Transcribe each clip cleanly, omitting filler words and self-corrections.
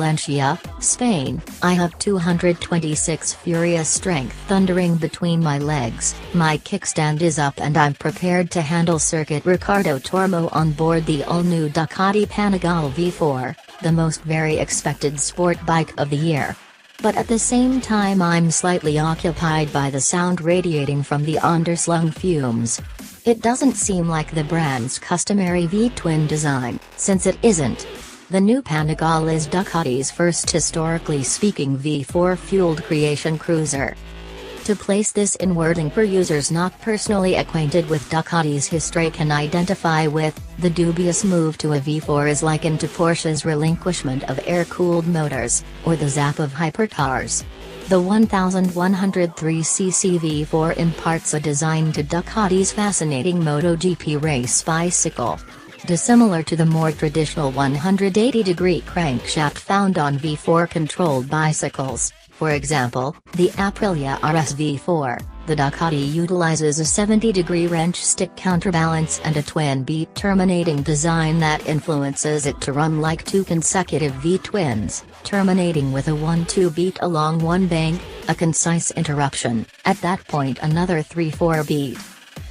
Valencia, Spain. I have 226 furious strength thundering between my legs, my kickstand is up and I'm prepared to handle Circuit Ricardo Tormo on board the all-new Ducati Panigale V4, the most very expected sport bike of the year. But at the same time I'm slightly occupied by the sound radiating from the underslung fumes. It doesn't seem like the brand's customary V-twin design, since it isn't. The new Panigale is Ducati's first historically speaking V4 fueled creation cruiser. To place this in wording perusers not personally acquainted with Ducati's history can identify with, the dubious move to a V4 is likened to Porsche's relinquishment of air-cooled motors, or the zap of hypercars. The 1103cc V4 imparts a design to Ducati's fascinating MotoGP race bicycle. Dissimilar to the more traditional 180-degree crankshaft found on V4 controlled bicycles. For example, the Aprilia RSV4, the Ducati utilizes a 70-degree wrench stick counterbalance and a twin-beat terminating design that influences it to run like two consecutive V-twins, terminating with a 1-2 beat along one bank, a concise interruption, at that point another 3-4 beat.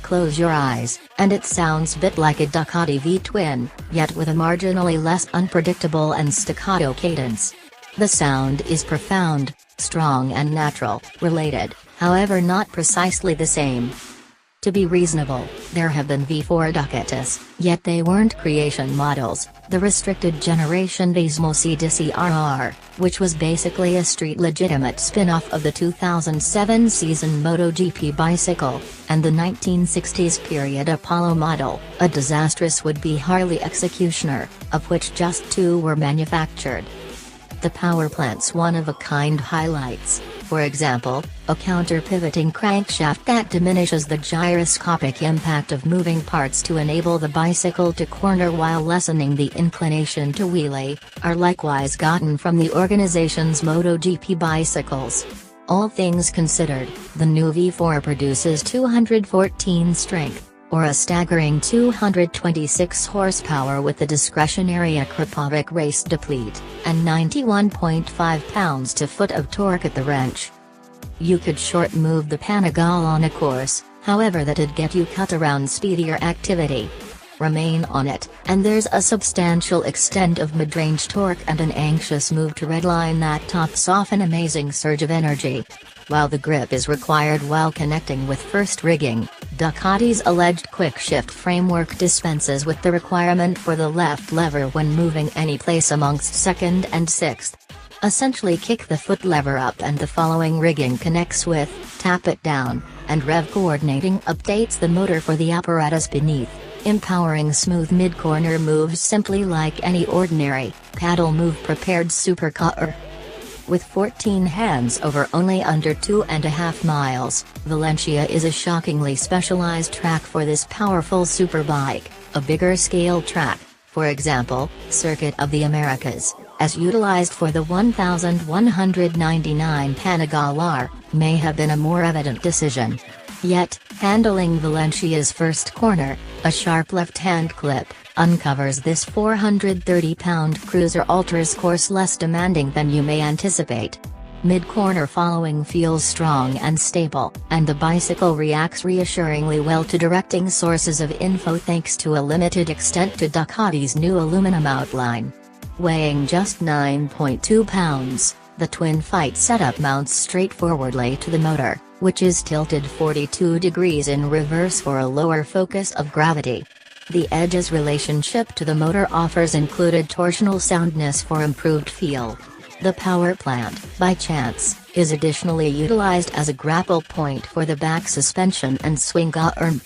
Close your eyes, and it sounds a bit like a Ducati V-twin, yet with a marginally less unpredictable and staccato cadence. The sound is profound, strong and natural, related, however not precisely the same. To be reasonable, there have been V4 Ducatis, yet they weren't creation models, the restricted generation Dissimilar, which was basically a street-legitimate spin-off of the 2007 season MotoGP bicycle, and the 1960s period Apollo model, a disastrous would-be Harley executioner, of which just 2 were manufactured. The power plant's one-of-a-kind highlights, for example, a counter-pivoting crankshaft that diminishes the gyroscopic impact of moving parts to enable the bicycle to corner while lessening the inclination to wheelie, are likewise gotten from the organization's MotoGP bicycles. All things considered, the new V4 produces 214 strength, or a staggering 226 horsepower with the discretionary acropovic race deplete, and 91.5 pounds-to-foot of torque at the wrench. You could short-move the Panigale on a course, however that'd get you cut around speedier activity. Remain on it, and there's a substantial extent of mid-range torque and an anxious move to redline that tops off an amazing surge of energy. While the grip is required while connecting with first rigging, Ducati's alleged quick-shift framework dispenses with the requirement for the left lever when moving any place amongst second and sixth. Essentially kick the foot lever up and the following rigging connects with, tap it down, and rev coordinating updates the motor for the apparatus beneath, empowering smooth mid-corner moves simply like any ordinary, paddle move prepared supercar. With 14 hands over only under 2.5 miles, Valencia is a shockingly specialized track for this powerful superbike. A bigger scale track, for example, Circuit of the Americas, as utilized for the 1199 Panigale R, may have been a more evident decision. Yet, handling Valencia's first corner, a sharp left-hand clip, uncovers this 430-pound cruiser alters course less demanding than you may anticipate. Mid-corner following feels strong and stable, and the bicycle reacts reassuringly well to directing sources of info thanks to a limited extent to Ducati's new aluminum outline. Weighing just 9.2 pounds, the twin fight setup mounts straightforwardly to the motor, which is tilted 42 degrees in reverse for a lower focus of gravity. The edge's relationship to the motor offers included torsional soundness for improved feel. The power plant, by chance, is additionally utilized as a grapple point for the back suspension and swing arm.